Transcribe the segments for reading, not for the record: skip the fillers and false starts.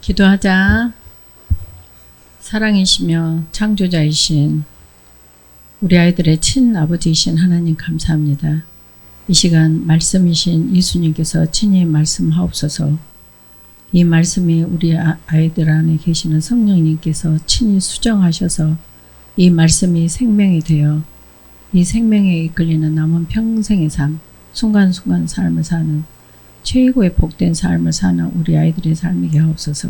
기도하자. 사랑이시며 창조자이신 우리 아이들의 친아버지이신 하나님 감사합니다. 이 시간 말씀이신 예수님께서 친히 말씀하옵소서. 이 말씀이 우리 아이들 안에 계시는 성령님께서 친히 수정하셔서 이 말씀이 생명이 되어 이 생명에 이끌리는 남은 평생의 삶, 순간순간 삶을 사는 최고의 복된 삶을 사는 우리 아이들의 삶이게 하옵소서.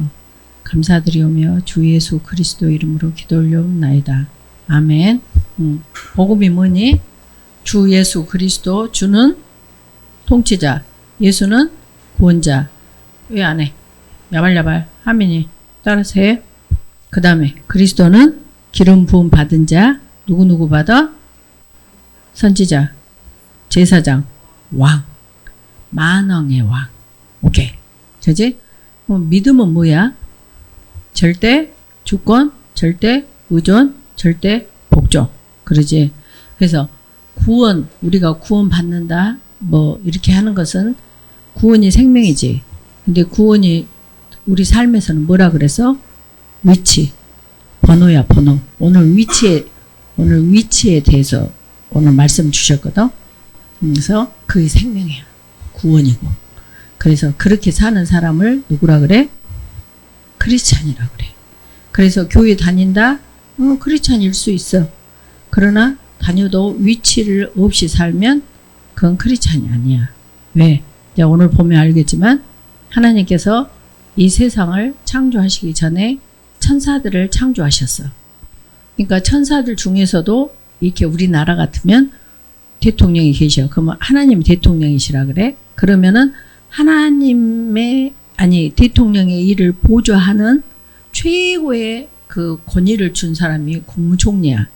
감사드리오며 주 예수 그리스도 이름으로 기도 올려옵나이다. 아멘. 복음이 뭐니? 주 예수 그리스도. 주는 통치자, 예수는 구원자. 왜 안 해? 야발야발 하민이 따라서 해. 그 다음에 그리스도는 기름 부음 받은 자. 누구누구 받아? 선지자, 제사장, 왕, 만왕의 왕. 오케이. 그지? 믿음은 뭐야? 절대 주권, 절대 의존, 절대 복종. 그러지? 그래서 구원, 우리가 구원 받는다, 뭐 이렇게 하는 것은 구원이 생명이지. 근데 구원이 우리 삶에서는 뭐라 그래서? 위치, 번호야, 번호. 오늘 위치에 대해서 오늘 말씀 주셨거든. 그래서 그게 생명이야. 구원이고. 그래서 그렇게 사는 사람을 누구라 그래? 크리스찬이라 그래. 그래서 교회 다닌다? 크리스찬일 수 있어. 그러나 다녀도 위치를 없이 살면 그건 크리스찬이 아니야. 왜? 자, 오늘 보면 알겠지만 하나님께서 이 세상을 창조하시기 전에 천사들을 창조하셨어. 그러니까 천사들 중에서도 이렇게 우리나라 같으면 대통령이 계셔. 그러면 하나님 대통령이시라 그래? 그러면은 대통령의 일을 보좌하는 최고의 그 권위를 준 사람이 국무총리야.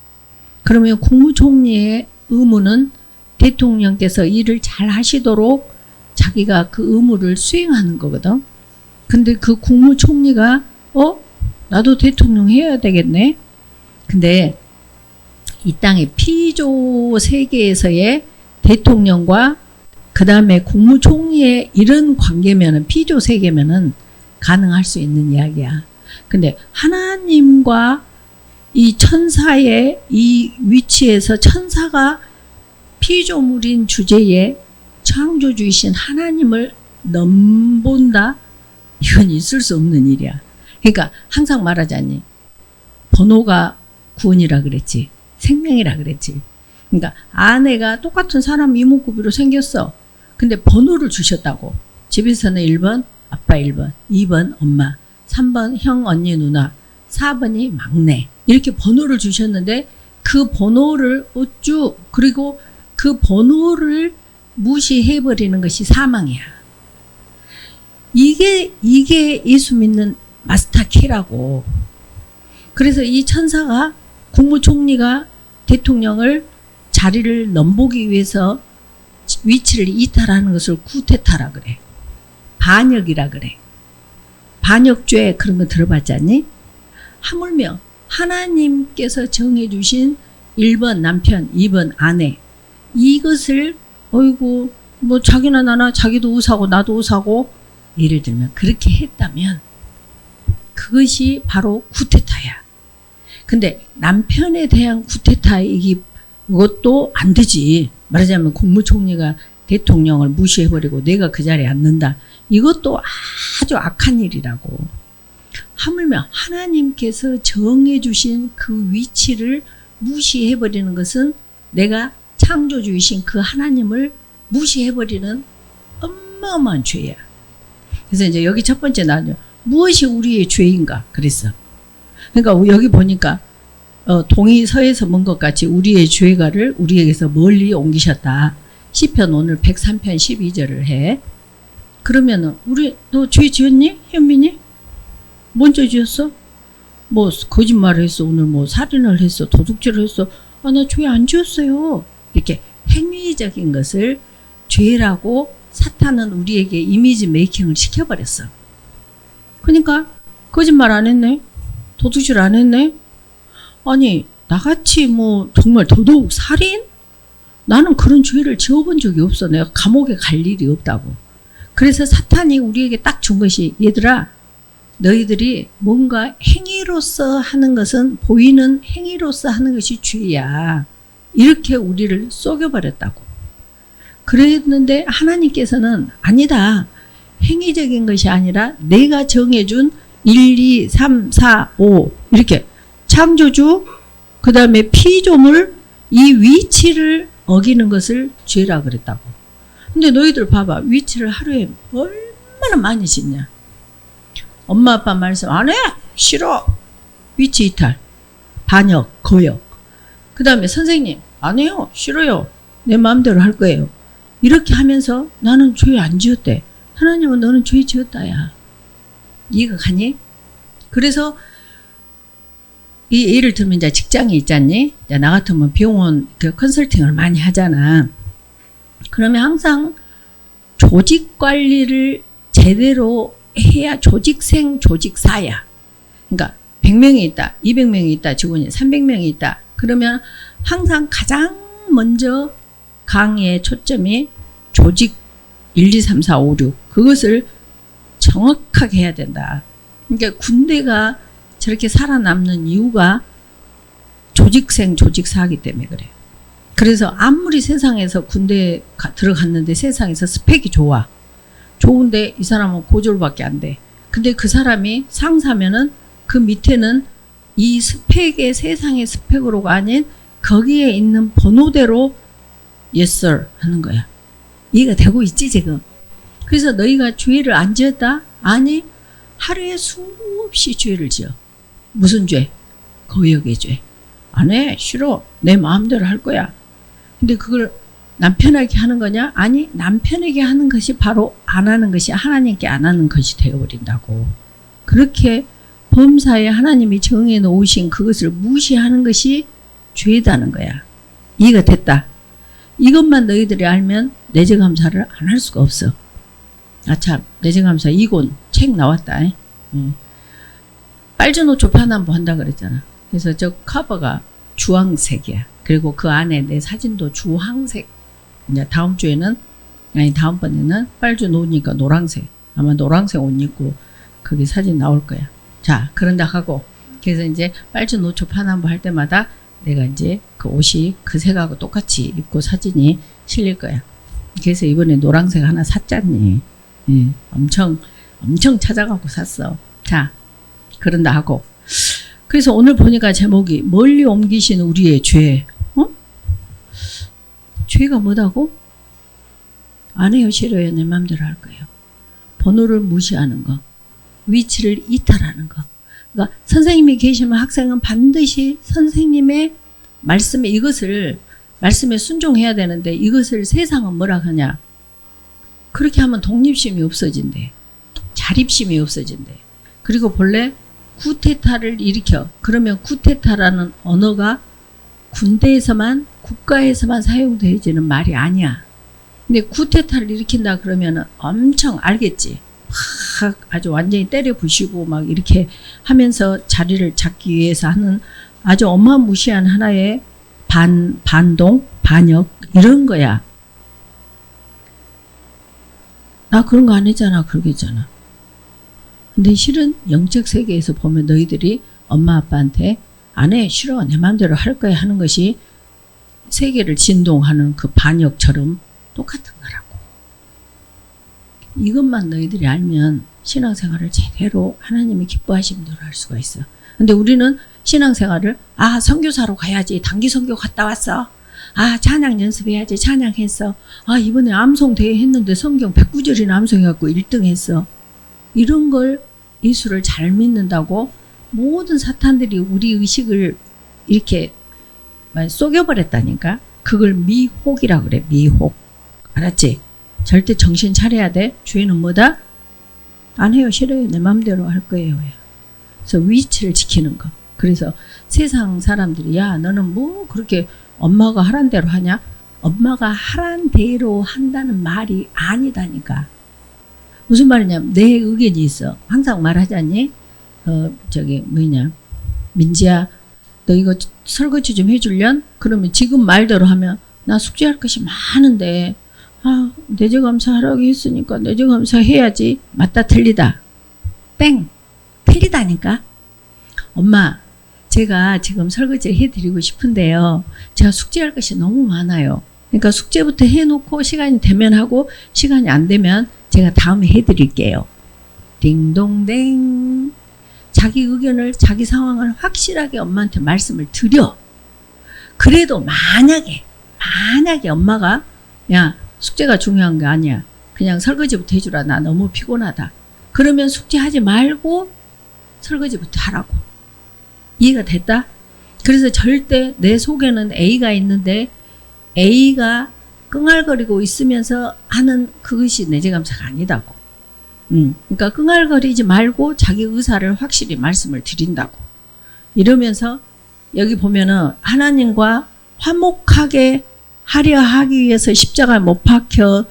그러면 국무총리의 의무는 대통령께서 일을 잘 하시도록 자기가 그 의무를 수행하는 거거든. 근데 그 국무총리가 나도 대통령 해야 되겠네. 근데 이 땅의 피조 세계에서의 대통령과 그 다음에 국무총리의 이런 관계면은 피조 세계면은 가능할 수 있는 이야기야. 근데 하나님과 이 천사의 이 위치에서 천사가 피조물인 주제에 창조주이신 하나님을 넘본다? 이건 있을 수 없는 일이야. 그러니까 항상 말하자니 번호가 구원이라 그랬지. 생명이라 그랬지. 그러니까 아내가 똑같은 사람 이목구비로 생겼어. 근데 번호를 주셨다고. 집에서는 1번 아빠 1번, 2번 엄마, 3번 형 언니 누나, 4번이 막내. 이렇게 번호를 주셨는데 그 번호를 그리고 그 번호를 무시해버리는 것이 사망이야. 이게 예수 믿는 마스터 키라고. 그래서 이 천사가 국무총리가 대통령을 자리를 넘보기 위해서 위치를 이탈하는 것을 쿠데타라 그래. 반역이라 그래. 반역죄 그런 거 들어봤지 않니? 하물며 하나님께서 정해주신 1번 남편, 2번 아내 이것을 뭐 자기나 나나 자기도 의사고 나도 의사고 예를 들면 그렇게 했다면 그것이 바로 쿠데타야. 근데 남편에 대한 쿠데타 이것도 안 되지. 말하자면 국무총리가 대통령을 무시해버리고 내가 그 자리에 앉는다. 이것도 아주 악한 일이라고. 하물며 하나님께서 정해주신 그 위치를 무시해버리는 것은 내가 창조주이신 그 하나님을 무시해버리는 어마어마한 죄야. 그래서 이제 여기 첫 번째 나왔죠. 무엇이 우리의 죄인가? 그랬어. 그러니까 여기 보니까 동이 서에서 먼 것 같이 우리의 죄가를 우리에게서 멀리 옮기셨다. 시편 오늘 103편 12절을 해. 그러면은 너 죄 지었니? 현민이? 뭔 죄 지었어? 뭐 거짓말을 했어. 오늘 뭐 살인을 했어. 도둑질을 했어. 나 죄 안 지었어요. 이렇게 행위적인 것을 죄라고 사탄은 우리에게 이미지 메이킹을 시켜버렸어. 그러니까 거짓말 안 했네. 도둑질 안 했네. 아니 나같이 뭐 정말 도둑 살인? 나는 그런 죄를 지어본 적이 없어. 내가 감옥에 갈 일이 없다고. 그래서 사탄이 우리에게 딱 준 것이 얘들아 너희들이 뭔가 행위로서 하는 것은 보이는 행위로서 하는 것이 죄야. 이렇게 우리를 속여버렸다고. 그랬는데 하나님께서는 아니다. 행위적인 것이 아니라 내가 정해준 1, 2, 3, 4, 5 이렇게 창조주 그 다음에 피조물 이 위치를 어기는 것을 죄라 그랬다고. 근데 너희들 봐봐. 위치를 하루에 얼마나 많이 짓냐. 엄마 아빠 말씀 안 해? 싫어. 위치 이탈. 반역, 거역. 그 다음에 선생님 안 해요. 싫어요. 내 마음대로 할 거예요. 이렇게 하면서 나는 죄 안 지었대. 하나님은 너는 죄 지었다야. 이해가 가니? 그래서 이 예를 들면 이제 직장이 있잖니? 나 같으면 병원 그 컨설팅을 많이 하잖아. 그러면 항상 조직 관리를 제대로 해야 조직생 조직사야. 그러니까 100명이 있다, 200명이 있다, 직원이 300명이 있다. 그러면 항상 가장 먼저 강의의 초점이 조직 1, 2, 3, 4, 5, 6 그것을 정확하게 해야 된다. 그러니까 군대가 저렇게 살아남는 이유가 조직생 조직사이기 때문에 그래요. 그래서 아무리 세상에서 군대에 들어갔는데 세상에서 스펙이 좋아. 좋은데 이 사람은 고졸밖에 안 돼. 근데 그 사람이 상사면은 그 밑에는 이 스펙의 세상의 스펙으로가 아닌 거기에 있는 번호대로 yes sir 하는 거야. 이해가 되고 있지 지금? 그래서 너희가 죄를 안 지었다? 아니 하루에 수없이 죄를 지어. 무슨 죄? 거역의 죄. 안 해. 싫어. 내 마음대로 할 거야. 근데 그걸 남편에게 하는 거냐? 아니 남편에게 하는 것이 바로 안 하는 것이 하나님께 안 하는 것이 되어버린다고. 그렇게 범사에 하나님이 정해 놓으신 그것을 무시하는 것이 죄다는 거야. 이해가 됐다. 이것만 너희들이 알면 내재감사를 안 할 수가 없어. 아참 내재감사 2권 책 나왔다. 빨주노초 편안부 한다 그랬잖아. 그래서 저 커버가 주황색이야. 그리고 그 안에 내 사진도 주황색. 이제 다음 주에는 아니 다음번에는 빨주 노니까 노란색. 아마 노란색 옷 입고 거기 사진 나올 거야. 자 그런다 하고 그래서 이제 빨주 노초 편안부 할 때마다 내가 이제 그 옷이 그 색하고 똑같이 입고 사진이 실릴 거야. 그래서 이번에 노란색 하나 샀잖니. 엄청 찾아가고 샀어. 자 그런다 하고 그래서 오늘 보니까 제목이 멀리 옮기신 우리의 죄. 죄가 뭐다고? 안 해요. 싫어요. 내 마음대로 할 거예요. 번호를 무시하는 거. 위치를 이탈하는 거. 그러니까 선생님이 계시면 학생은 반드시 선생님의 말씀에 이것을 말씀에 순종해야 되는데 이것을 세상은 뭐라 하냐. 그렇게 하면 독립심이 없어진대. 자립심이 없어진대. 그리고 본래 쿠데타를 일으켜. 그러면 쿠데타라는 언어가 군대에서만 국가에서만 사용되어지는 말이 아니야. 근데 쿠데타를 일으킨다 그러면 엄청 알겠지. 막 아주 완전히 때려 부시고 막 이렇게 하면서 자리를 잡기 위해서 하는 아주 어마무시한 하나의 반동, 반역 이런 거야. 나 그런 거 안 했잖아. 그러겠잖아. 근데 실은 영적 세계에서 보면 너희들이 엄마 아빠한테 안 해. 싫어. 내 마음대로 할 거야 하는 것이 세계를 진동하는 그 반역처럼 똑같은 거라고. 이것만 너희들이 알면 신앙생활을 제대로 하나님이 기뻐하시는 대로 할 수가 있어. 근데 우리는 신앙생활을 선교사로 가야지. 단기 선교 갔다 왔어. 찬양 연습해야지. 찬양했어. 이번에 암송 대회 했는데 성경 109절이나 암송해갖고 1등 했어. 이런 걸 예수를 잘 믿는다고 모든 사탄들이 우리 의식을 이렇게 속여버렸다니까. 그걸 미혹이라 그래. 미혹. 알았지? 절대 정신 차려야 돼. 죄는 뭐다? 안 해요. 싫어요. 내 마음대로 할 거예요. 그래서 위치를 지키는 거. 그래서 세상 사람들이 야 너는 뭐 그렇게 엄마가 하란 대로 하냐? 엄마가 하란 대로 한다는 말이 아니다니까. 무슨 말이냐면 내 의견이 있어. 항상 말하자니 민지야 너 이거 설거지 좀 해줄련? 그러면 지금 말대로 하면 나 숙제할 것이 많은데 내재감사 하라고 했으니까 내재감사 해야지. 맞다 틀리다. 땡. 틀리다니까. 엄마, 제가 지금 설거지 해드리고 싶은데요. 제가 숙제할 것이 너무 많아요. 그러니까 숙제부터 해놓고 시간이 되면 하고 시간이 안 되면 제가 다음에 해드릴게요. 딩동댕. 자기 의견을, 자기 상황을 확실하게 엄마한테 말씀을 드려. 그래도 만약에 엄마가 야, 숙제가 중요한 게 아니야. 그냥 설거지부터 해주라. 나 너무 피곤하다. 그러면 숙제하지 말고 설거지부터 하라고. 이해가 됐다? 그래서 절대 내 속에는 A가 있는데 A가 끙알거리고 있으면서 하는 그것이 내재감사가 아니다고. 그러니까 끙알거리지 말고 자기 의사를 확실히 말씀을 드린다고. 이러면서 여기 보면은 하나님과 화목하게 하려 하기 위해서 십자가에 못 박혀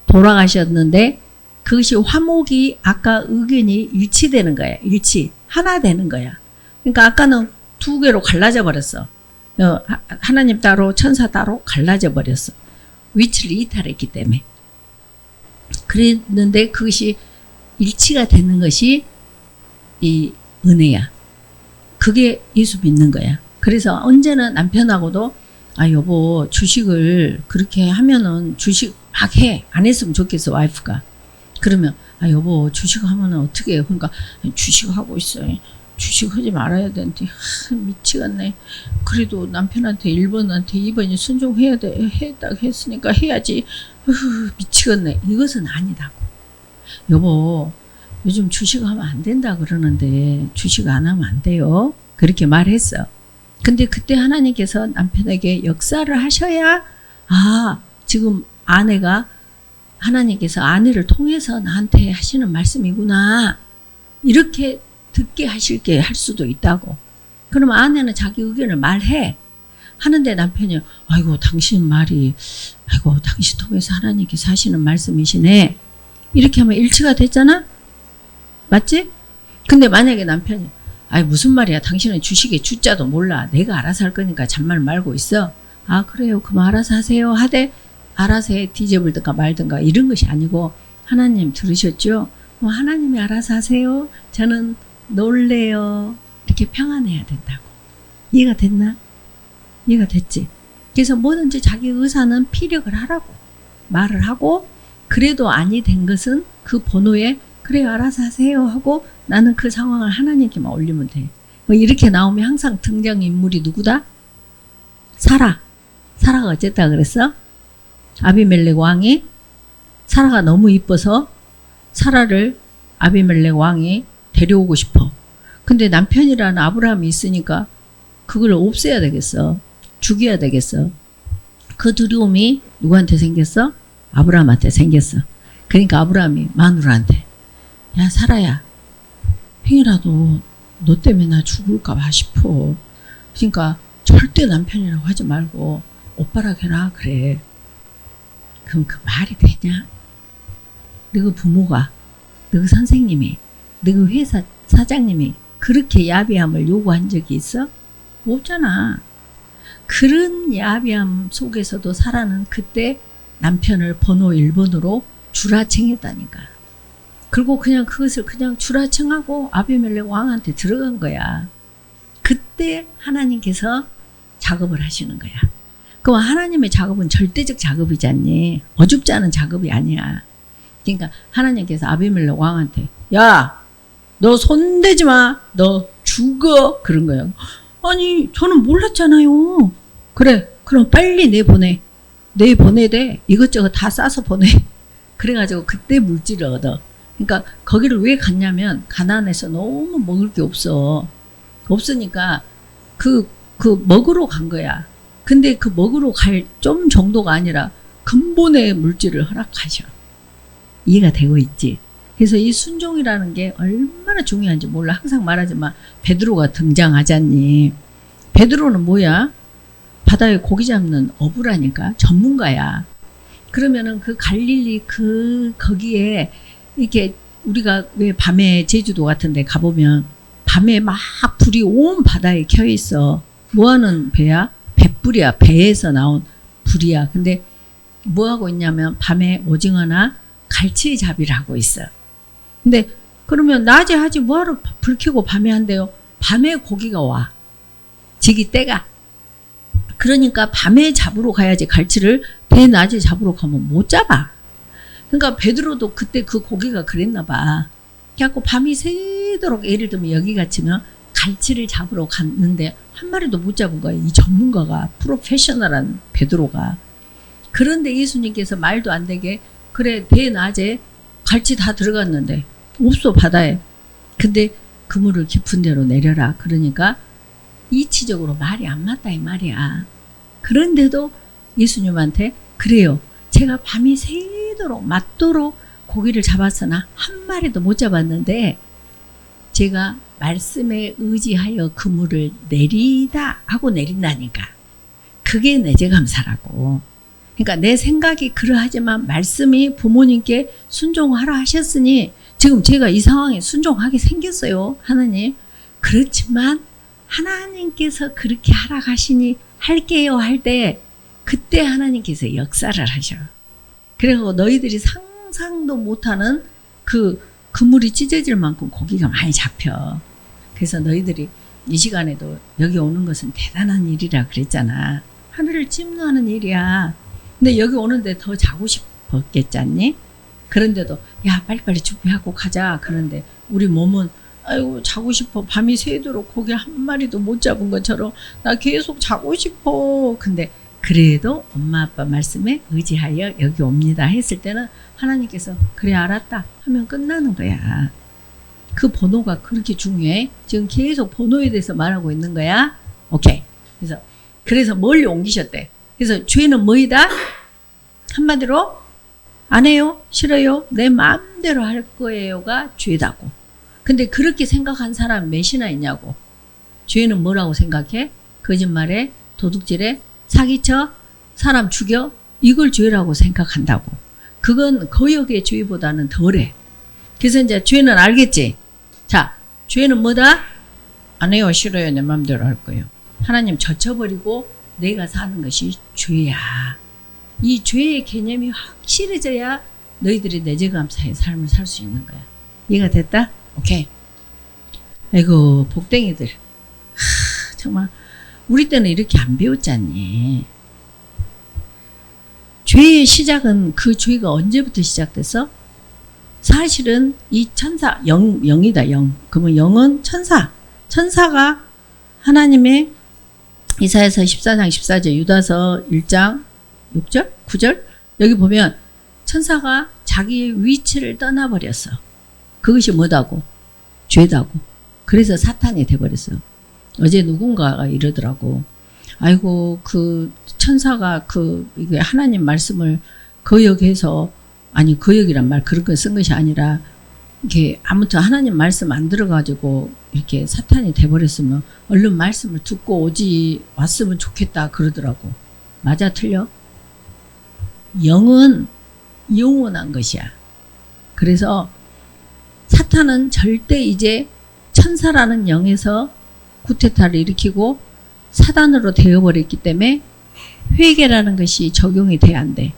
돌아가셨는데 그것이 화목이 아까 의견이 일치되는 거야. 하나 되는 거야. 그러니까 아까는 두 개로 갈라져 버렸어. 하나님 따로 천사 따로 갈라져 버렸어. 위치를 이탈했기 때문에. 그랬는데 그것이 일치가 되는 것이 이 은혜야. 그게 예수 믿는 거야. 그래서 언제나 남편하고도 아 여보 주식을 그렇게 하면은 주식 막 해. 안 했으면 좋겠어 와이프가. 그러면 아 여보 주식하면은 어떻게 해요? 그러니까 주식하고 있어요. 주식하지 말아야 되는데 미치겠네. 그래도 남편한테 1번한테 2번이 순종해야 돼. 했다고 했으니까 해야지. 미치겠네. 이것은 아니다고. 여보 요즘 주식하면 안 된다 그러는데 주식 안 하면 안 돼요. 그렇게 말했어. 근데 그때 하나님께서 남편에게 역사를 하셔야 아 지금 아내가 하나님께서 아내를 통해서 나한테 하시는 말씀이구나. 이렇게 듣게 하실게 할 수도 있다고. 그러면 아내는 자기 의견을 말해. 하는데 남편이 아이고 당신 말이 아이고 당신 통해서 하나님께서 하시는 말씀이시네. 이렇게 하면 일치가 됐잖아? 맞지? 근데 만약에 남편이 아이 무슨 말이야 당신은 주식의 주자도 몰라. 내가 알아서 할 거니까 잔말 말고 있어. 아 그래요 그럼 알아서 하세요 하되 알아서 해 뒤져불든가 말든가 이런 것이 아니고 하나님 들으셨죠? 하나님이 알아서 하세요. 저는 놀래요. 이렇게 평안해야 된다고. 이해가 됐나? 이해가 됐지? 그래서 뭐든지 자기 의사는 피력을 하라고 말을 하고 그래도 아니 된 것은 그 번호에 그래요 알아서 하세요 하고 나는 그 상황을 하나님께만 올리면 돼. 이렇게 나오면 항상 등장인물이 누구다? 사라가 어쨌다 그랬어? 아비멜렉 왕이 사라가 너무 이뻐서 사라를 아비멜렉 왕이 데려오고 싶어. 근데 남편이라는 아브라함이 있으니까 그걸 없애야 되겠어. 죽여야 되겠어. 그 두려움이 누구한테 생겼어? 아브라함한테 생겼어. 그러니까 아브라함이 마누라한테 야 사라야 행여라도 너 때문에 나 죽을까 봐 싶어. 그러니까 절대 남편이라고 하지 말고 오빠라 해라 그래. 그럼 그 말이 되냐? 너그 부모가 너 선생님이 너 회사 사장님이 그렇게 야비함을 요구한 적이 있어? 없잖아. 그런 야비함 속에서도 사라는 그때 남편을 번호 1번으로 주라칭했다니까. 그리고 그냥 그것을 그냥 주라칭하고 아비멜렉 왕한테 들어간 거야. 그때 하나님께서 작업을 하시는 거야. 그럼 하나님의 작업은 절대적 작업이잖니. 어줍지 않은 작업이 아니야. 그러니까 하나님께서 아비멜렉 왕한테 야, 너 손대지 마. 너 죽어. 그런 거야. 아니 저는 몰랐잖아요. 그래 그럼 빨리 내보내대. 이것저것 다 싸서 보내. 그래가지고 그때 물질을 얻어. 그러니까 거기를 왜 갔냐면 가나안에서 너무 먹을 게 없으니까 그 먹으러 간 거야. 근데 그 먹으러 갈 좀 정도가 아니라 근본의 물질을 허락하셔. 이해가 되고 있지? 그래서 이 순종이라는 게 얼마나 중요한지 몰라. 항상 말하지만 베드로가 등장하잖니. 베드로는 뭐야? 바다에 고기 잡는 어부라니까. 전문가야. 그러면은 그 갈릴리 거기에 이렇게 우리가 왜 밤에 제주도 같은 데 가보면 밤에 막 불이 온 바다에 켜 있어. 뭐하는 배야? 뱃불이야. 배에서 나온 불이야. 근데 뭐하고 있냐면 밤에 오징어나 갈치 잡이를 하고 있어. 근데 그러면 낮에 하지 뭐하러 불 켜고 밤에 한대요? 밤에 고기가 와. 지기 때가. 그러니까 밤에 잡으러 가야지 갈치를 대낮에 잡으러 가면 못 잡아. 그러니까 베드로도 그때 그 고기가 그랬나 봐. 그래갖고 밤이 새도록 예를 들면 여기 같으면 갈치를 잡으러 갔는데 한 마리도 못 잡은 거예요. 이 전문가가 프로페셔널한 베드로가. 그런데 예수님께서 말도 안 되게 그래 대낮에 갈치 다 들어갔는데 없어 바다에. 근데 그물을 깊은 데로 내려라. 그러니까 이치적으로 말이 안 맞다 이 말이야. 그런데도 예수님한테 그래요. 제가 밤이 새도록 맞도록 고기를 잡았으나 한 마리도 못 잡았는데 제가 말씀에 의지하여 그물을 내리다 하고 내린다니까. 그게 내 죄감사라고. 그러니까 내 생각이 그러하지만 말씀이 부모님께 순종하라 하셨으니 지금 제가 이 상황에 순종하게 생겼어요. 하나님. 그렇지만 하나님께서 그렇게 하라 하시니 할게요 할 때 그때 하나님께서 역사를 하셔. 그리고 너희들이 상상도 못하는 그 그물이 찢어질 만큼 고기가 많이 잡혀. 그래서 너희들이 이 시간에도 여기 오는 것은 대단한 일이라 그랬잖아. 하늘을 찜노하는 일이야. 근데 여기 오는데 더 자고 싶었겠잖니? 그런데도 야 빨리빨리 준비하고 가자. 그런데 우리 몸은 아이고 자고 싶어. 밤이 새도록 고기 한 마리도 못 잡은 것처럼 나 계속 자고 싶어. 근데 그래도 엄마 아빠 말씀에 의지하여 여기 옵니다 했을 때는 하나님께서 그래 알았다 하면 끝나는 거야. 그 번호가 그렇게 중요해. 지금 계속 번호에 대해서 말하고 있는 거야. 오케이. 그래서 멀리 옮기셨대. 그래서 죄는 뭐이다? 한마디로 안 해요? 싫어요? 내 마음대로 할 거예요가 죄다고. 근데 그렇게 생각한 사람 몇이나 있냐고. 죄는 뭐라고 생각해? 거짓말에, 도둑질에, 사기쳐, 사람 죽여, 이걸 죄라고 생각한다고. 그건 거역의 죄보다는 덜해. 그래서 이제 죄는 알겠지? 자, 죄는 뭐다? 안 해요, 싫어요, 내 마음대로 할 거예요. 하나님 젖혀버리고 내가 사는 것이 죄야. 이 죄의 개념이 확실해져야 너희들이 내 죄감사의 삶을 살 수 있는 거야. 이해가 됐다? 오케이. 아이고 복댕이들. 정말 우리 때는 이렇게 안 배웠잖니. 죄의 시작은 그 죄가 언제부터 시작됐어? 사실은 이 천사 영이다 영. 그러면 영은 천사. 천사가 하나님의 이사야서 14장 14절 유다서 1장 6절 9절 여기 보면 천사가 자기의 위치를 떠나버렸어. 그것이 뭐다고? 죄다고. 그래서 사탄이 돼버렸어. 어제 누군가가 이러더라고. 아이고 그 천사가 이게 하나님 말씀을 거역해서 아니 거역이란 말 그런 거 쓴 것이 아니라 이게 아무튼 하나님 말씀 안 들어가지고 이렇게 사탄이 돼버렸으면 얼른 말씀을 듣고 왔으면 좋겠다 그러더라고. 맞아 틀려? 영은 영원한 것이야. 그래서 사탄은 절대 이제 천사라는 영에서 구테타를 일으키고 사단으로 되어버렸기 때문에 회개라는 것이 적용이 돼야 안 돼.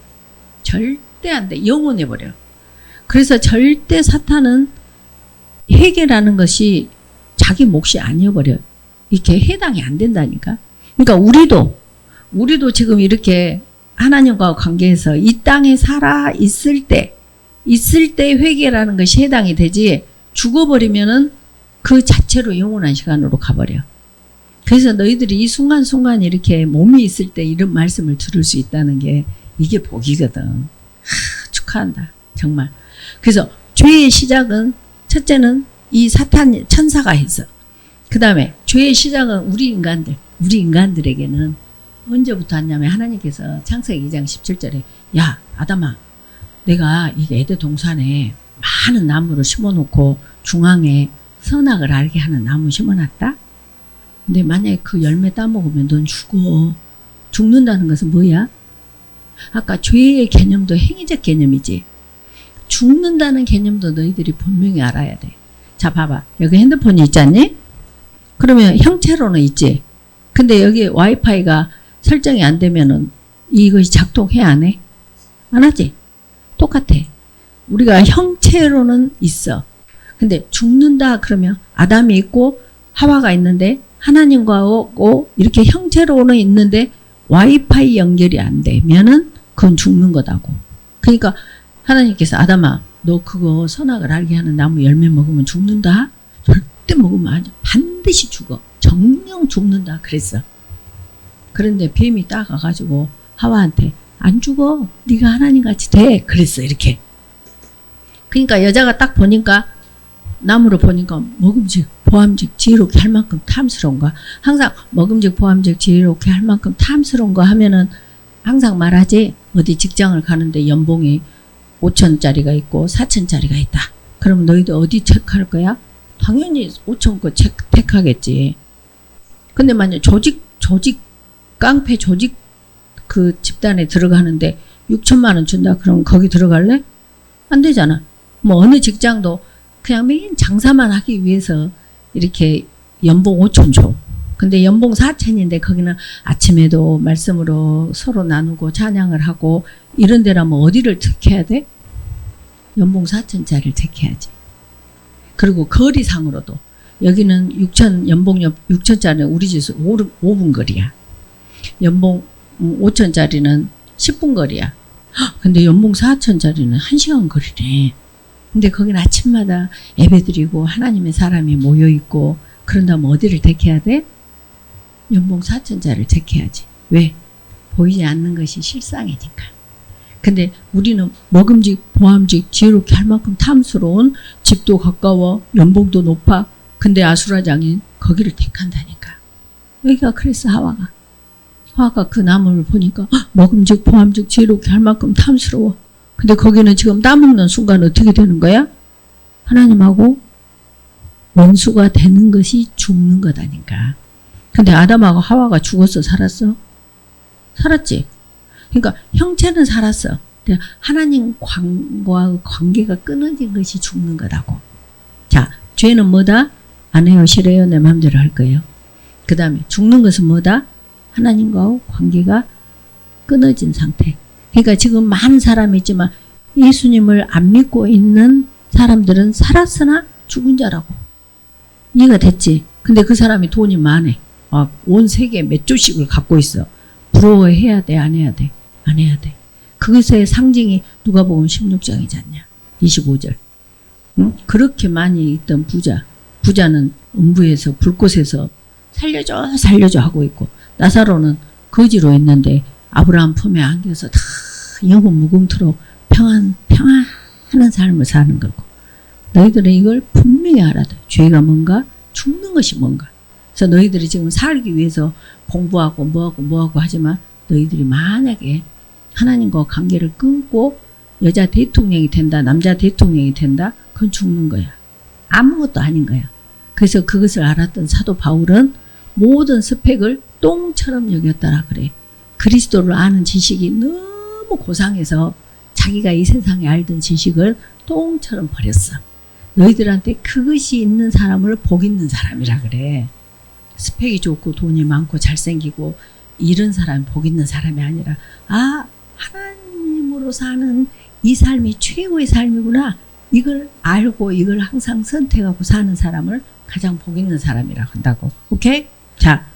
절대 안 돼. 영원해버려. 그래서 절대 사탄은 회개라는 것이 자기 몫이 아니어버려. 이렇게 해당이 안 된다니까. 그러니까 우리도 지금 이렇게 하나님과 관계에서 이 땅에 살아 있을 때 회개라는 것이 해당이 되지 죽어버리면은 그 자체로 영원한 시간으로 가버려. 그래서 너희들이 이 순간순간 이렇게 몸이 있을 때 이런 말씀을 들을 수 있다는 게 이게 복이거든. 축하한다. 정말. 그래서 죄의 시작은 첫째는 이 사탄 천사가 했어. 그 다음에 죄의 시작은 우리 인간들에게는 언제부터 왔냐면 하나님께서 창세기 2장 17절에 야 아담아 내가 이 에덴 동산에 많은 나무를 심어놓고 중앙에 선악을 알게 하는 나무 심어놨다. 근데 만약에 그 열매 따먹으면 넌 죽어. 죽는다는 것은 뭐야? 아까 죄의 개념도 행위적 개념이지. 죽는다는 개념도 너희들이 분명히 알아야 돼. 자 봐봐. 여기 핸드폰이 있지 않니? 그러면 형체로는 있지. 근데 여기 와이파이가 설정이 안 되면은 이것이 작동해 안 해? 안 하지? 똑같아. 우리가 형체로는 있어. 근데 죽는다 그러면 아담이 있고 하와가 있는데 하나님과고 이렇게 형체로는 있는데 와이파이 연결이 안 되면은 그건 죽는 거다고. 그러니까 하나님께서 아담아 너 그거 선악을 알게 하는 나무 열매 먹으면 죽는다. 절대 먹으면 아주 반드시 죽어. 정령 죽는다 그랬어. 그런데 뱀이 따가가지고 하와한테 안 죽어. 네가 하나님같이 돼. 그랬어 이렇게. 그러니까 여자가 딱 보니까 나무를 보니까 먹음직 보암직 지혜롭게 할 만큼 탐스러운 거. 항상 먹음직 보암직 지혜롭게 할 만큼 탐스러운 거 하면은 항상 말하지. 어디 직장을 가는데 연봉이 5천짜리가 있고 4천짜리가 있다. 그럼 너희도 어디 체크할 거야? 당연히 5천 거 택하겠지. 근데 만약 조직 깡패 조직 그 집단에 들어가는데 6천만 원 준다. 그럼 거기 들어갈래? 안 되잖아. 뭐 어느 직장도 그냥 매일 장사만 하기 위해서 이렇게 연봉 5천 줘. 근데 연봉 4천인데 거기는 아침에도 말씀으로 서로 나누고 찬양을 하고 이런 데라면 어디를 택해야 돼? 연봉 4천짜리를 택해야지. 그리고 거리상으로도 여기는 6천 연봉 6천짜리는 우리 집에서 5분 거리야. 연봉 5천짜리는 10분 거리야. 근데 연봉 4천짜리는 1시간 거리네. 근데 거긴 아침마다 예배드리고 하나님의 사람이 모여있고 그런다면 어디를 택해야 돼? 연봉 4천짜리를 택해야지. 왜? 보이지 않는 것이 실상이니까. 근데 우리는 먹음직 보암직 지혜롭게 할 만큼 탐스러운 집도 가까워 연봉도 높아. 근데 아수라장인 거기를 택한다니까. 여기가 그래서 하와가 그 나무를 보니까 먹음직 보암직 지혜롭게 할 만큼 탐스러워. 근데 거기는 지금 따먹는 순간 어떻게 되는 거야? 하나님하고 원수가 되는 것이 죽는 거다니까. 근데 아담하고 하와가 죽었어? 살았어? 살았지. 그러니까 형체는 살았어. 근데 하나님과 관계가 끊어진 것이 죽는 거라고. 자, 죄는 뭐다? 안 해요, 싫어요, 내 마음대로 할 거예요. 그 다음에 죽는 것은 뭐다? 하나님과 관계가 끊어진 상태. 그러니까 지금 많은 사람이 있지만 예수님을 안 믿고 있는 사람들은 살았으나 죽은 자라고. 이해가 됐지? 근데 그 사람이 돈이 많아. 온 세계 몇 조씩을 갖고 있어. 부러워해야 돼? 안 해야 돼? 안 해야 돼. 그것의 상징이 누가복음 16장이지 않냐? 25절. 응? 그렇게 많이 있던 부자는 음부에서 불꽃에서 살려줘 하고 있고 나사로는 거지로 있는데 아브라함 품에 안겨서 다 영혼 무궁토록 평안한 삶을 사는 거고 너희들은 이걸 분명히 알아야 돼. 죄가 뭔가 죽는 것이 뭔가. 그래서 너희들이 지금 살기 위해서 공부하고 뭐하고 하지만 너희들이 만약에 하나님과 관계를 끊고 여자 대통령이 된다, 남자 대통령이 된다, 그건 죽는 거야. 아무것도 아닌 거야. 그래서 그것을 알았던 사도 바울은 모든 스펙을 똥처럼 여겼더라 그래. 그리스도를 아는 지식이 너무 고상해서 자기가 이 세상에 알던 지식을 똥처럼 버렸어. 너희들한테 그것이 있는 사람을 복 있는 사람이라 그래. 스펙이 좋고 돈이 많고 잘생기고 이런 사람이 복 있는 사람이 아니라 하나님으로 사는 이 삶이 최고의 삶이구나. 이걸 알고 이걸 항상 선택하고 사는 사람을 가장 복 있는 사람이라고 한다고. 오케이? 자,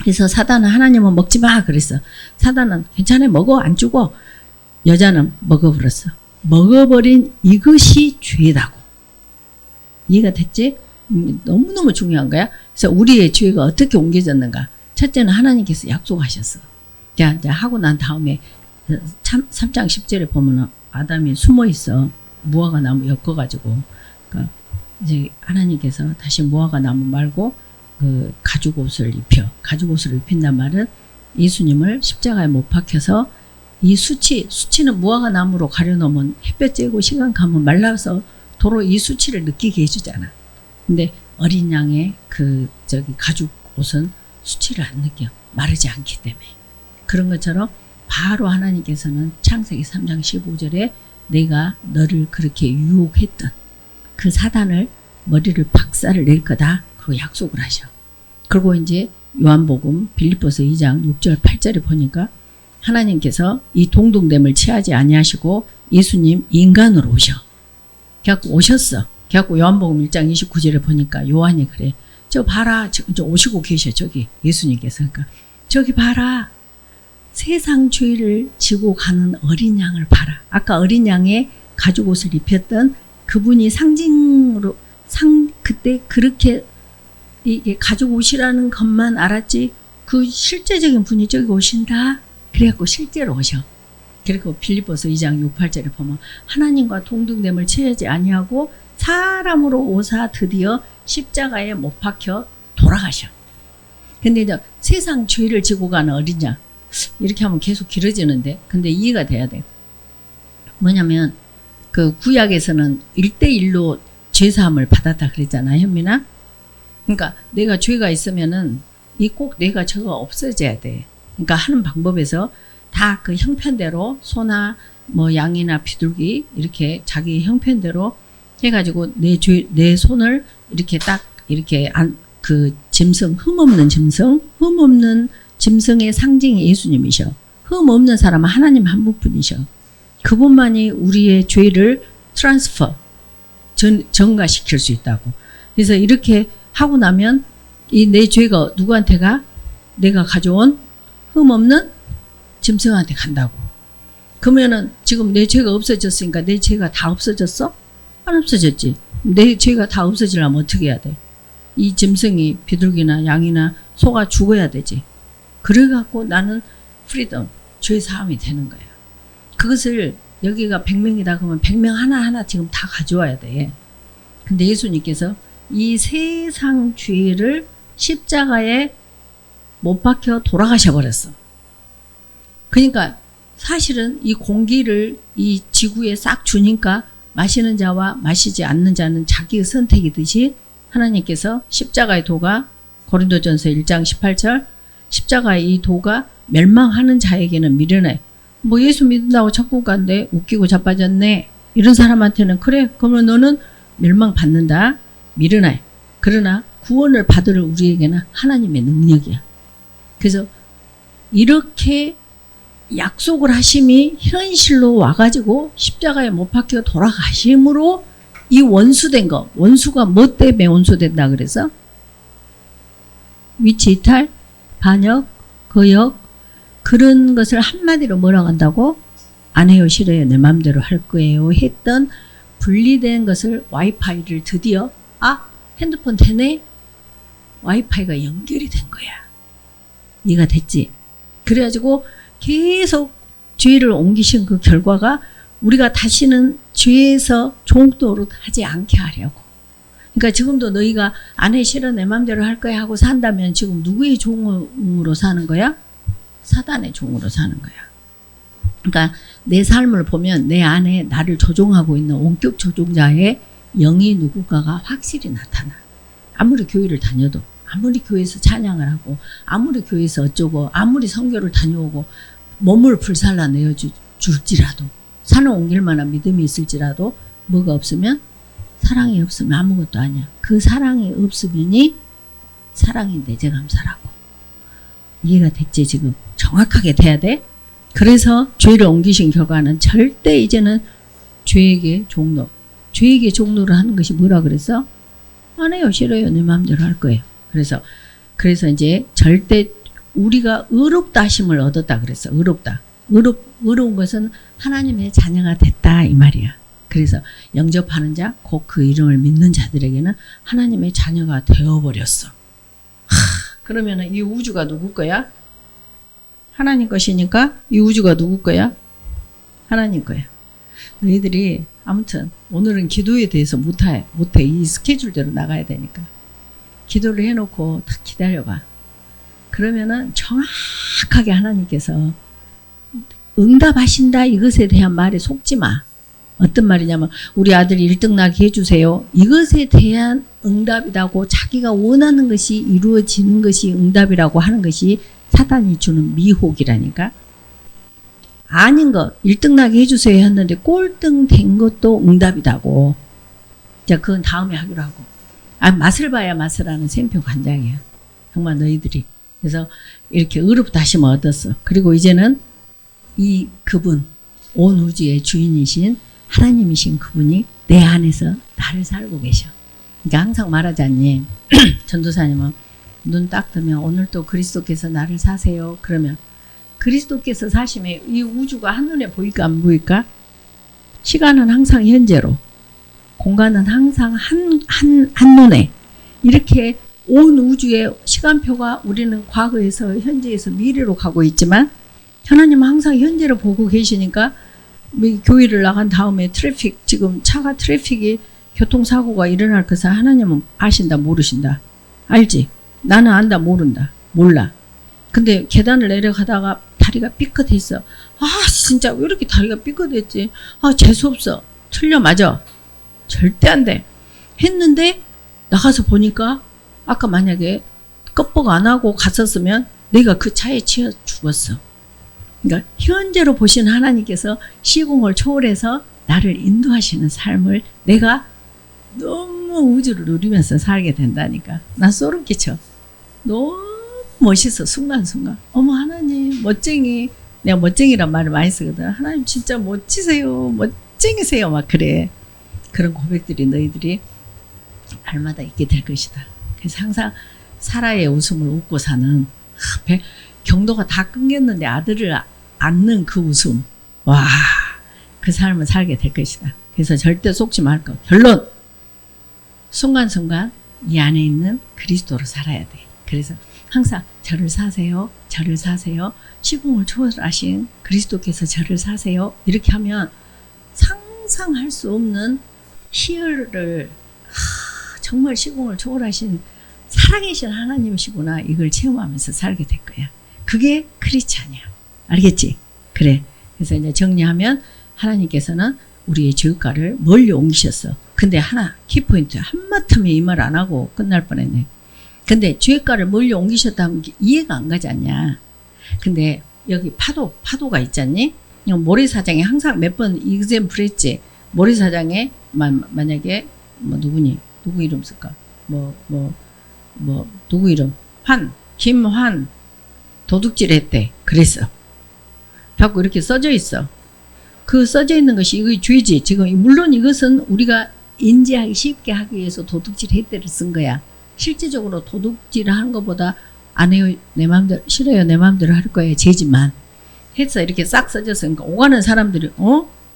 그래서 사단은 하나님은 먹지 마 그랬어. 사단은 괜찮아 먹어 안 죽어. 여자는 먹어버렸어. 먹어버린 이것이 죄다고. 이해가 됐지? 너무너무 중요한 거야. 그래서 우리의 죄가 어떻게 옮겨졌는가. 첫째는 하나님께서 약속하셨어. 자, 하고 난 다음에 3장 10절에 보면 아담이 숨어 있어. 무화과 나무 엮어가지고. 그러니까 이제 하나님께서 다시 무화과 나무 말고 그 가죽 옷을 입혀. 가죽 옷을 입힌단 말은 예수님을 십자가에 못 박혀서 이 수치는 무화과 나무로 가려놓으면 햇볕 쬐고 시간 가면 말라서 도로 이 수치를 느끼게 해주잖아. 근데 어린 양의 가죽 옷은 수치를 안 느껴. 마르지 않기 때문에. 그런 것처럼 바로 하나님께서는 창세기 3장 15절에 내가 너를 그렇게 유혹했던 그 사단을 머리를 박살을 낼 거다. 그리고 약속을 하셔. 그리고 이제 요한복음 빌립보서 2장 6절 8절에 보니까 하나님께서 이 동등됨을 취하지 아니하시고 예수님 인간으로 오셔. 그래갖고 오셨어. 그래갖고 요한복음 1장 29절에 보니까 요한이 그래. 저 봐라. 저 오시고 계셔. 저기 예수님께서. 그러니까 저기 봐라. 세상 죄를 지고 가는 어린 양을 봐라. 아까 어린 양의 가죽 옷을 입혔던 그분이 상징으로 그때 그렇게 이게 가죽 옷이라는 것만 알았지 그 실제적인 분이 저기 오신다. 그래갖고 실제로 오셔. 그리고 빌립보서 2장 6, 8절에 보면 하나님과 동등됨을 취하지 아니하고 사람으로 오사 드디어 십자가에 못 박혀 돌아가셔. 근데 이제 세상 죄를 지고 가는 어린 양 이렇게 하면 계속 길어지는데 근데 이해가 돼야 돼. 뭐냐면 그 구약에서는 1대1로 죄사함을 받았다 그랬잖아, 현민아. 그러니까 내가 죄가 있으면은 이 꼭 내가 저거 없어져야 돼. 그러니까 하는 방법에서 다 그 형편대로 소나 뭐 양이나 비둘기 이렇게 자기 형편대로 해가지고 내 손을 이렇게 딱 이렇게 그 짐승 흠없는 짐승의 상징이 예수님이셔. 흠 없는 사람은 하나님 한 분뿐이셔. 그분만이 우리의 죄를 트랜스퍼 전가시킬 수 있다고. 그래서 이렇게 하고 나면 이 내 죄가 누구한테 가? 내가 가져온 흠 없는 짐승한테 간다고. 그러면은 지금 내 죄가 없어졌으니까 내 죄가 다 없어졌어? 안 없어졌지. 내 죄가 다 없어지려면 어떻게 해야 돼? 이 짐승이 비둘기나 양이나 소가 죽어야 되지. 그래갖고 나는 프리덤, 죄 사함이 되는 거야. 그것을 여기가 100명이다 그러면 100명 하나하나 지금 다 가져와야 돼. 근데 예수님께서 이 세상 죄를 십자가에 못 박혀 돌아가셔 버렸어. 그러니까 사실은 이 공기를 이 지구에 싹 주니까 마시는 자와 마시지 않는 자는 자기의 선택이듯이 하나님께서 십자가의 도가 고린도전서 1장 18절 십자가의 이 도가 멸망하는 자에게는 미련해. 뭐 예수 믿는다고 천국 간대 웃기고 자빠졌네. 이런 사람한테는 그래 그러면 너는 멸망받는다. 미련해. 그러나 구원을 받을 우리에게는 하나님의 능력이야. 그래서 이렇게 약속을 하심이 현실로 와가지고 십자가에 못 박혀 돌아가심으로 이 원수된 거, 원수가 뭐 때문에 원수된다 그래서? 위치 이탈, 반역, 거역 그런 것을 한마디로 뭐라고 한다고? 안 해요, 싫어요, 내 마음대로 할 거예요 했던 분리된 것을 와이파이를 드디어 핸드폰 되네? 와이파이가 연결이 된 거야. 이해가 됐지? 그래가지고 계속 죄를 옮기신 그 결과가 우리가 다시는 죄에서 종노릇 하지 않게 하려고. 그러니까 지금도 너희가 안 해 싫어 내 맘대로 할 거야 하고 산다면 지금 누구의 종으로 사는 거야? 사단의 종으로 사는 거야. 그러니까 내 삶을 보면 내 안에 나를 조종하고 있는 원격 조종자의 영이 누군가가 확실히 나타나. 아무리 교회를 다녀도 아무리 교회에서 찬양을 하고 아무리 교회에서 어쩌고 아무리 선교를 다녀오고 몸을 불살라 내어줄지라도 산을 옮길 만한 믿음이 있을지라도 뭐가 없으면 사랑이 없으면 아무것도 아니야. 그 사랑이 없으면이 사랑이 내재감사라고. 이해가 됐지 지금? 정확하게 돼야 돼. 그래서 죄를 옮기신 결과는 절대 이제는 죄에게 종로. 죄에게 종로를 하는 것이 뭐라 그랬어? 안 해요. 싫어요. 내 마음대로 할 거예요. 그래서 이제 절대 우리가 의롭다 하심을 얻었다 그랬어. 의롭다. 의로운 것은 하나님의 자녀가 됐다 이 말이야. 그래서 영접하는 자, 곧 그 이름을 믿는 자들에게는 하나님의 자녀가 되어버렸어. 그러면은 이 우주가 누구 거야? 하나님 것이니까 이 우주가 누구 거야? 하나님 거야. 너희들이 아무튼 오늘은 기도에 대해서 못해. 이 스케줄대로 나가야 되니까. 기도를 해놓고 딱 기다려봐. 그러면은 정확하게 하나님께서 응답하신다 이것에 대한 말에 속지 마. 어떤 말이냐면 우리 아들이 1등 나게 해주세요. 이것에 대한 응답이라고 자기가 원하는 것이 이루어지는 것이 응답이라고 하는 것이 사단이 주는 미혹이라니까. 아닌 거 1등 나게 해주세요 했는데 꼴등 된 것도 응답이라고. 자, 그건 다음에 하기로 하고. 맛을 봐야 맛을 아는 샘표 간장이야. 정말 너희들이. 그래서 이렇게 의롭다 하심을 얻었어. 그리고 이제는 이 그분 온 우주의 주인이신 하나님이신 그분이 내 안에서 나를 살고 계셔. 그러니까 항상 말하지 않니? 전도사님은 눈 딱 뜨면 오늘 또 그리스도께서 나를 사세요. 그러면 그리스도께서 사시면 이 우주가 한눈에 보일까 안 보일까? 시간은 항상 현재로, 공간은 항상 한눈에, 이렇게 온 우주의 시간표가 우리는 과거에서 현재에서 미래로 가고 있지만 하나님은 항상 현재로 보고 계시니까 교회를 나간 다음에 지금 차가 트래픽이 교통사고가 일어날 것을 하나님은 아신다 모르신다? 알지? 나는 안다 모른다? 몰라. 근데 계단을 내려가다가 다리가 삐끗했어. 아 진짜 왜 이렇게 다리가 삐끗했지? 아 재수없어. 틀려 맞아. 절대 안 돼. 했는데 나가서 보니까 아까 만약에 껍복 안 하고 갔었으면 내가 그 차에 치여 죽었어. 그러니까 현재로 보신 하나님께서 시공을 초월해서 나를 인도하시는 삶을 내가 너무 우주를 누리면서 살게 된다니까. 나 소름 끼쳐. 너무 멋있어. 순간순간. 어머 하나님 멋쟁이. 내가 멋쟁이란 말을 많이 쓰거든. 하나님 진짜 멋지세요. 멋쟁이세요. 막 그래. 그런 고백들이 너희들이 날마다 있게 될 것이다. 그래서 항상 사라의 웃음을 웃고 사는, 경도가 다 끊겼는데 아들을 안는 그 웃음. 와, 그 삶을 살게 될 것이다. 그래서 절대 속지 말 것. 결론. 순간순간 이 안에 있는 그리스도로 살아야 돼. 그래서 항상 저를 사세요. 저를 사세요. 시공을 초월하신 그리스도께서 저를 사세요. 이렇게 하면 상상할 수 없는 희열을, 정말 시공을 초월하신 살아계신 하나님이시구나. 이걸 체험하면서 살게 될 거야. 그게 크리스찬이야. 알겠지? 그래. 그래서 이제 정리하면 하나님께서는 우리의 죄가를 멀리 옮기셨어. 근데 하나 키포인트, 한마터면 이 말 안 하고 끝날 뻔했네. 근데 죄가를 멀리 옮기셨다면 이해가 안 가지 않냐. 근데 여기 파도가 있잖니? 모래사장에 항상 몇 번 이그젬플 했지. 모래사장에 만약에 누구 이름 쓸까? 누구 이름? 김환 도둑질 했대. 그랬어. 자꾸 이렇게 써져 있어. 그 써져 있는 것이 이거 죄지. 지금 물론 이것은 우리가 인지하기 쉽게 하기 위해서 도둑질 했대를 쓴 거야. 실제적으로 도둑질을 한 것보다 안 해요. 내 마음대로 싫어요. 내 마음대로 할 거예요. 죄지만 해서 이렇게 싹 써졌으니까 오가는 사람들이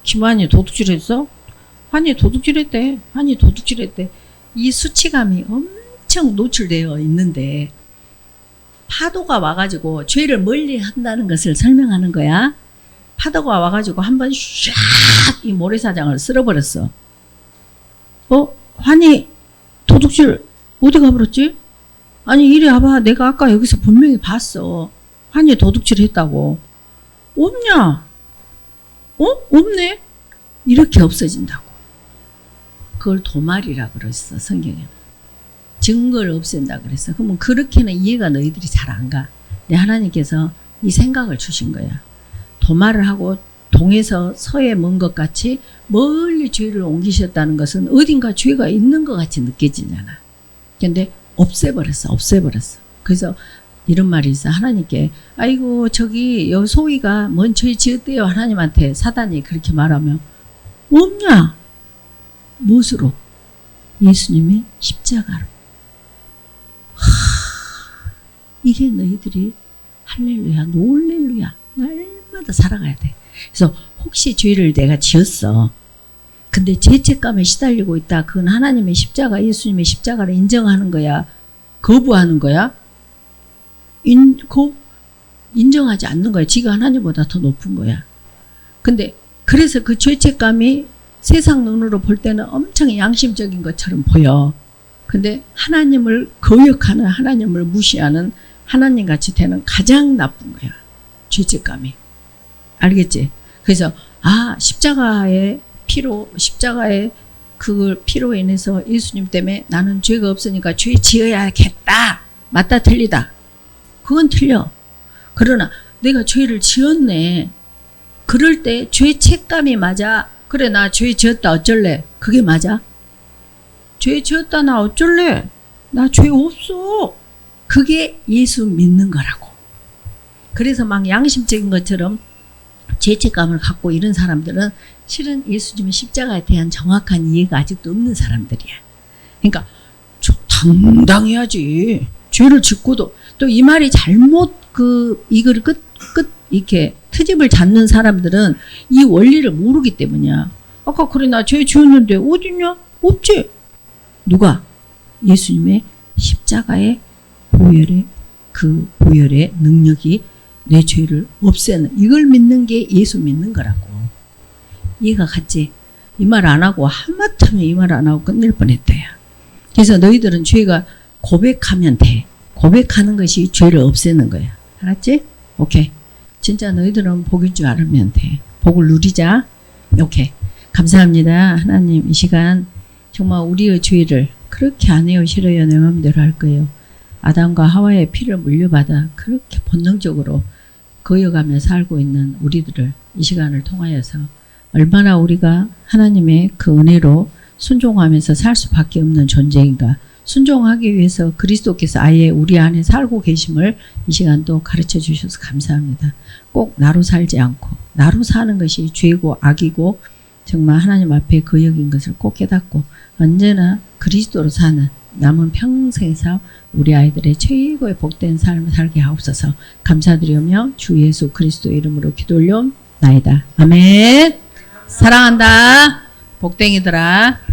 김환이 도둑질했어? 환이 도둑질했대. 환이 도둑질했대. 이 수치감이 엄청 노출되어 있는데 파도가 와가지고 죄를 멀리 한다는 것을 설명하는 거야. 파도가 와가지고 한번 샥 이 모래사장을 쓸어버렸어. 환이 도둑질 어디 가버렸지? 아니 이리 와봐. 내가 아까 여기서 분명히 봤어. 환이 도둑질 했다고. 없냐? 없네? 이렇게 없어진다고. 그걸 도말이라 그랬어. 성경에는. 증거를 없앤다 그랬어. 그러면 그렇게는 이해가 너희들이 잘 안 가. 근데 하나님께서 이 생각을 주신 거야. 도말을 하고 동에서 서에 먼 것 같이 멀리 죄를 옮기셨다는 것은 어딘가 죄가 있는 것 같이 느껴지잖아. 근데 없애버렸어. 그래서 이런 말이 있어. 하나님께 아이고 저기 여 소희가 뭔 죄 지었대요. 하나님한테 사단이 그렇게 말하면 없냐? 무엇으로? 예수님의 십자가로. 이게 너희들이 할렐루야 놀렐루야 날마다 살아가야 돼. 그래서 혹시 죄를 내가 지었어. 근데 죄책감에 시달리고 있다. 그건 하나님의 십자가, 예수님의 십자가를 인정하는 거야? 거부하는 거야? 인정하지 않는 거야. 지가 하나님보다 더 높은 거야. 근데 그래서 그 죄책감이 세상 눈으로 볼 때는 엄청 양심적인 것처럼 보여. 근데 하나님을 거역하는, 하나님을 무시하는 하나님같이 되는 가장 나쁜 거야. 죄책감이. 알겠지? 그래서 십자가의 그걸 피로 인해서 예수님 때문에 나는 죄가 없으니까 죄 지어야겠다. 맞다 틀리다. 그건 틀려. 그러나 내가 죄를 지었네. 그럴 때 죄책감이 맞아. 그래 나 죄 지었다 어쩔래? 그게 맞아? 죄 지었다 나 어쩔래? 나 죄 없어. 그게 예수 믿는 거라고. 그래서 막 양심적인 것처럼 죄책감을 갖고 이런 사람들은 실은 예수님의 십자가에 대한 정확한 이해가 아직도 없는 사람들이야. 그러니까 당당해야지. 죄를 짓고도 또 이 말이 잘못 이거를 끝 이렇게 트집을 잡는 사람들은 이 원리를 모르기 때문이야. 아까 그래 나 죄 지었는데 어딨냐? 없지. 누가? 예수님의 십자가의 보혈의 능력이 내 죄를 없애는, 이걸 믿는 게 예수 믿는 거라고. 이해가 갔지? 이 말 안 하고 하마터면 이 말 안 하고 끝낼 뻔했다 야. 그래서 너희들은 죄가 고백하면 돼. 고백하는 것이 죄를 없애는 거야. 알았지? 오케이. 진짜 너희들은 복일 줄 알으면 돼. 복을 누리자. 오케이. 감사합니다. 하나님 이 시간 정말 우리의 죄를 그렇게 안 해요 싫어요 내 마음대로 할 거예요. 아담과 하와의 피를 물려받아 그렇게 본능적으로 거여가며 살고 있는 우리들을 이 시간을 통하여서 얼마나 우리가 하나님의 그 은혜로 순종하면서 살 수밖에 없는 존재인가, 순종하기 위해서 그리스도께서 아예 우리 안에 살고 계심을 이 시간 또 가르쳐 주셔서 감사합니다. 꼭 나로 살지 않고 나로 사는 것이 죄고 악이고 정말 하나님 앞에 거역인 것을 꼭 깨닫고 언제나 그리스도로 사는 남은 평생에서 우리 아이들의 최고의 복된 삶을 살게 하옵소서. 감사드리며 주 예수 그리스도 이름으로 기도 올려옵나이다. 아멘. 사랑한다. 복댕이들아.